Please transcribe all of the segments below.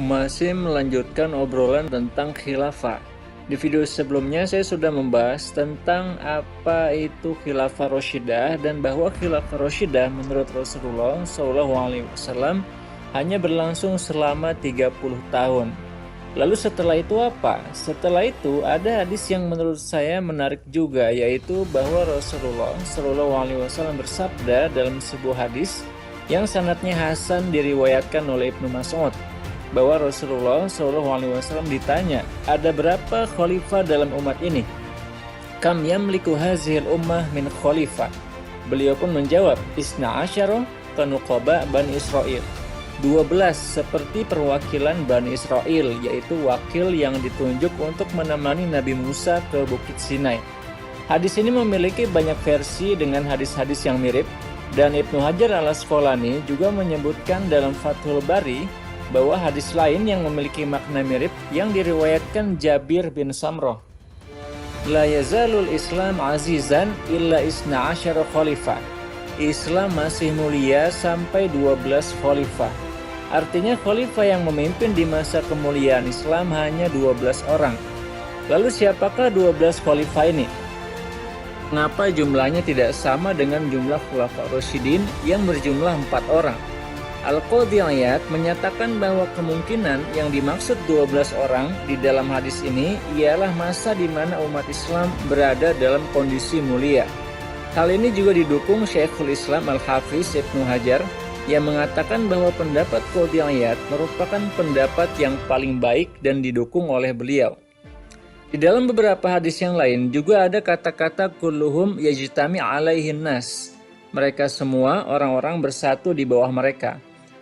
Masih melanjutkan obrolan tentang khilafah. Di video sebelumnya saya sudah membahas tentang apa itu khilafah Rasyidah dan bahwa khilafah Rasyidah menurut Rasulullah SAW hanya berlangsung selama 30 tahun. Lalu setelah itu apa? Setelah itu ada hadis yang menurut saya menarik juga, yaitu bahwa Rasulullah SAW bersabda dalam sebuah hadis yang sanadnya hasan diriwayatkan oleh Ibnu Mas'ud, bahwa Rasulullah SAW ditanya, ada berapa khalifah dalam umat ini? Kam yamliku hazihil ummah min khalifah? Beliau pun menjawab, Isna asyara kanuqaba Bani Israel. 12 seperti perwakilan Bani Israel, yaitu wakil yang ditunjuk untuk menemani Nabi Musa ke Bukit Sinai. Hadis ini memiliki banyak versi dengan hadis-hadis yang mirip, dan Ibnu Hajar al-Asqalani juga menyebutkan dalam Fathul Bari bahwa hadis lain yang memiliki makna mirip yang diriwayatkan Jabir bin Samroh. La yazalul Islam azizan illa isna asyara khalifah. Islam masih mulia sampai 12 khalifah. Artinya khalifah yang memimpin di masa kemuliaan Islam hanya 12 orang. Lalu siapakah 12 khalifah ini? Kenapa jumlahnya tidak sama dengan jumlah khulafa Rasyidin yang berjumlah 4 orang? Al-Qadhi Iyad menyatakan bahwa kemungkinan yang dimaksud 12 orang di dalam hadis ini ialah masa di mana umat Islam berada dalam kondisi mulia. Hal ini juga didukung Syekhul Islam Al-Hafiz Ibnu Hajar yang mengatakan bahwa pendapat Qadhi Iyad merupakan pendapat yang paling baik dan didukung oleh beliau. Di dalam beberapa hadis yang lain juga ada kata-kata kulluhum yajtami alaihin nas. Mereka semua orang-orang bersatu di bawah mereka.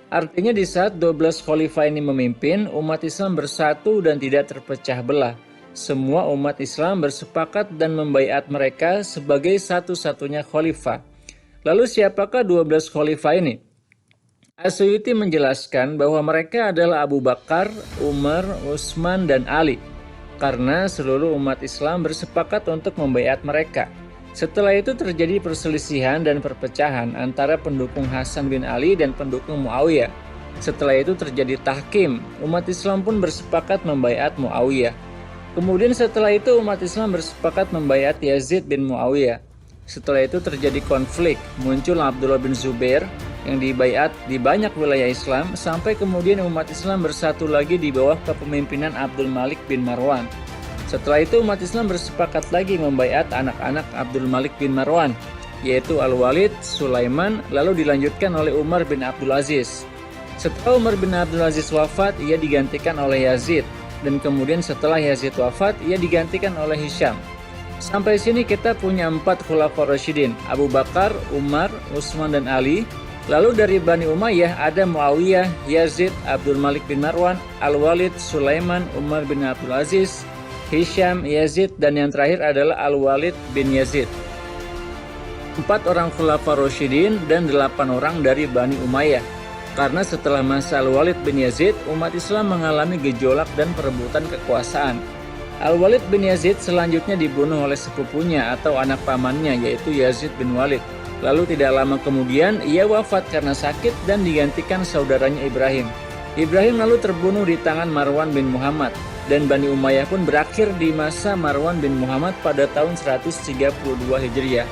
Artinya di saat 12 khalifah ini memimpin, umat Islam bersatu dan tidak terpecah belah. Semua umat Islam bersepakat dan membaiat mereka sebagai satu-satunya khalifah. Lalu siapakah 12 khalifah ini? As-Suyuti menjelaskan bahwa mereka adalah Abu Bakar, Umar, Utsman, dan Ali, karena seluruh umat Islam bersepakat untuk membaiat mereka. Setelah itu terjadi perselisihan dan perpecahan antara pendukung Hasan bin Ali dan pendukung Muawiyah. Setelah itu terjadi tahkim, umat Islam pun bersepakat membaiat Muawiyah. Kemudian setelah itu umat Islam bersepakat membaiat Yazid bin Muawiyah. Setelah itu terjadi konflik, muncul Abdullah bin Zubair yang dibaiat di banyak wilayah Islam, sampai kemudian umat Islam bersatu lagi di bawah kepemimpinan Abdul Malik bin Marwan. Setelah itu umat Islam bersepakat lagi membaiat anak-anak Abdul Malik bin Marwan, yaitu Al-Walid, Sulaiman, lalu dilanjutkan oleh Umar bin Abdul Aziz. Setelah Umar bin Abdul Aziz wafat, ia digantikan oleh Yazid, dan kemudian setelah Yazid wafat, ia digantikan oleh Hisham. Sampai sini kita punya 4 khulafa Rasyidin, Abu Bakar, Umar, Utsman, dan Ali. Lalu dari Bani Umayyah ada Muawiyah, Yazid, Abdul Malik bin Marwan, Al-Walid, Sulaiman, Umar bin Abdul Aziz, Hisham, Yazid, dan yang terakhir adalah Al-Walid bin Yazid. 4 orang khulafa Rasyidin dan 8 orang dari Bani Umayyah. Karena setelah masa Al-Walid bin Yazid, umat Islam mengalami gejolak dan perebutan kekuasaan. Al-Walid bin Yazid selanjutnya dibunuh oleh sepupunya atau anak pamannya, yaitu Yazid bin Walid. Lalu tidak lama kemudian ia wafat karena sakit dan digantikan saudaranya Ibrahim. Ibrahim lalu terbunuh di tangan Marwan bin Muhammad, dan Bani Umayyah pun berakhir di masa Marwan bin Muhammad pada tahun 132 Hijriah.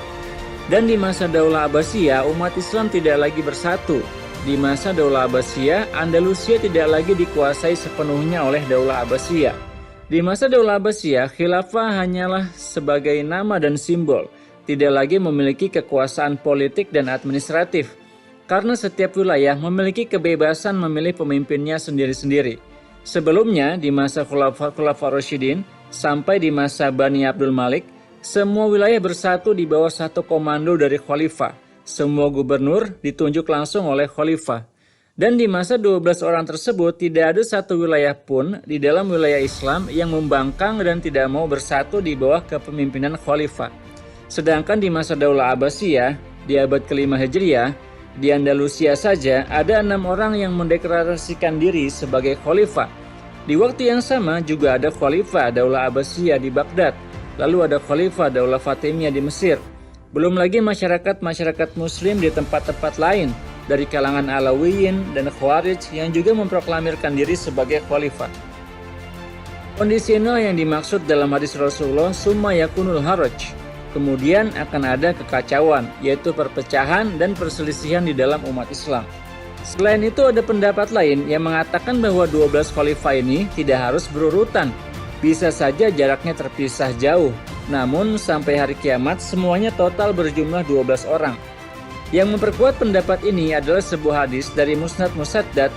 Dan di masa Daulah Abbasiyah umat Islam tidak lagi bersatu. Di masa Daulah Abbasiyah, Andalusia tidak lagi dikuasai sepenuhnya oleh Daulah Abbasiyah. Di masa Daulah Abbasiyah, khilafah hanyalah sebagai nama dan simbol, tidak lagi memiliki kekuasaan politik dan administratif, karena setiap wilayah memiliki kebebasan memilih pemimpinnya sendiri-sendiri. Sebelumnya, di masa Khulafa Rasyidin sampai di masa Bani Abdul Malik, semua wilayah bersatu di bawah satu komando dari khalifah. Semua gubernur ditunjuk langsung oleh khalifah. Dan di masa 12 orang tersebut, tidak ada satu wilayah pun di dalam wilayah Islam yang membangkang dan tidak mau bersatu di bawah kepemimpinan khalifah. Sedangkan di masa Daulah Abbasiyah, di abad ke-5 Hijriah, di Andalusia saja ada 6 orang yang mendeklarasikan diri sebagai khalifah. Di waktu yang sama juga ada khalifah Daulah Abbasiyah di Baghdad, lalu ada khalifah Daulah Fatimiyah di Mesir. Belum lagi masyarakat-masyarakat muslim di tempat-tempat lain dari kalangan Alawiyin dan Khawarij yang juga memproklamirkan diri sebagai khalifah. Kondisi nol yang dimaksud dalam hadis Rasulullah, summa yakunul haraj. Kemudian akan ada kekacauan, yaitu perpecahan dan perselisihan di dalam umat Islam. Selain itu ada pendapat lain yang mengatakan bahwa 12 khalifah ini tidak harus berurutan. Bisa saja jaraknya terpisah jauh. Namun sampai hari kiamat semuanya total berjumlah 12 orang. Yang memperkuat pendapat ini adalah sebuah hadis dari Musnad Musaddad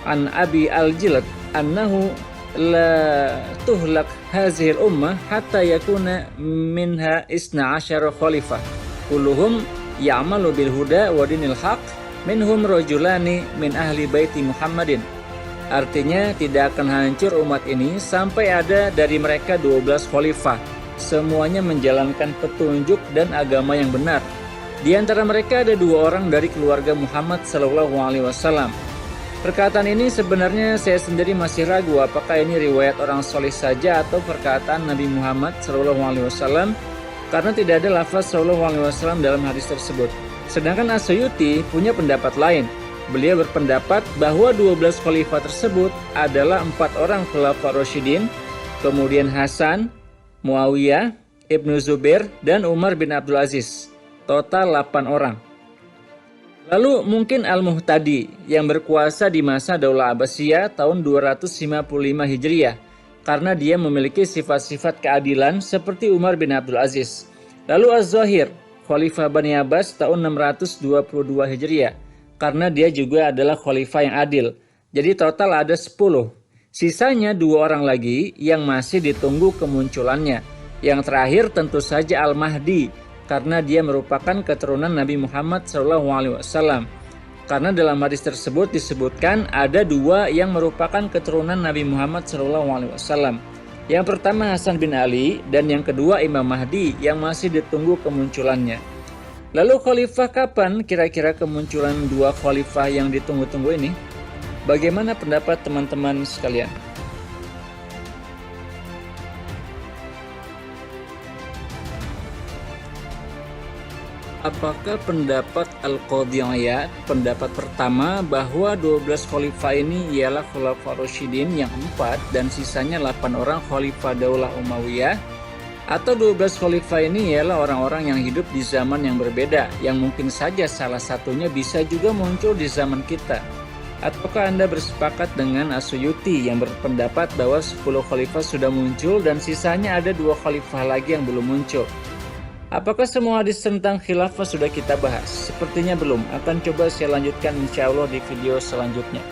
an Abi al-Jilad annahu la tuhlak hazihil ummah hatta yakuna minha isna asyara khalifah kulluhum ya'malu bil huda wa dinil haq minhum rajulani min ahli baiti Muhammadin. Artinya tidak akan hancur umat ini sampai ada dari mereka 12 khalifah, semuanya menjalankan petunjuk dan agama yang benar. Di antara mereka ada 2 orang dari keluarga Muhammad SAW. Perkataan ini sebenarnya saya sendiri masih ragu apakah ini riwayat orang soleh saja atau perkataan Nabi Muhammad SAW, karena tidak ada lafaz SAW dalam hadis tersebut. Sedangkan As-Suyuti punya pendapat lain. Beliau berpendapat bahwa 12 khalifah tersebut adalah 4 orang khulafa Rasyidin, kemudian Hasan, Muawiyah, Ibnu Zubair, dan Umar bin Abdul Aziz. Total 8 orang. Lalu mungkin Al-Muhtadi yang berkuasa di masa Daulah Abbasiyah tahun 255 Hijriah karena dia memiliki sifat-sifat keadilan seperti Umar bin Abdul Aziz. Lalu Az-Zahir, Khalifah Bani Abbas tahun 622 Hijriah karena dia juga adalah khalifah yang adil. Jadi total ada 10. Sisanya 2 orang lagi yang masih ditunggu kemunculannya. Yang terakhir tentu saja Al-Mahdi, karena dia merupakan keturunan Nabi Muhammad SAW. Karena dalam hadis tersebut disebutkan ada 2 yang merupakan keturunan Nabi Muhammad SAW. Yang pertama Hasan bin Ali dan yang kedua Imam Mahdi yang masih ditunggu kemunculannya. Lalu khalifah kapan kira-kira kemunculan 2 khalifah yang ditunggu-tunggu ini? Bagaimana pendapat teman-teman sekalian? Apakah pendapat Al-Qadhi Iyad, pendapat pertama bahwa 12 khalifah ini ialah khulafa Rasyidin yang 4 dan sisanya 8 orang khalifah Daulah Umayyah, atau 12 khalifah ini ialah orang-orang yang hidup di zaman yang berbeda, yang mungkin saja salah satunya bisa juga muncul di zaman kita? Ataukah Anda bersepakat dengan As-Suyuti yang berpendapat bahwa 10 khalifah sudah muncul dan sisanya ada 2 khalifah lagi yang belum muncul? Apakah semua hadis tentang khilafah sudah kita bahas? Sepertinya belum. Akan coba saya lanjutkan insya Allah di video selanjutnya.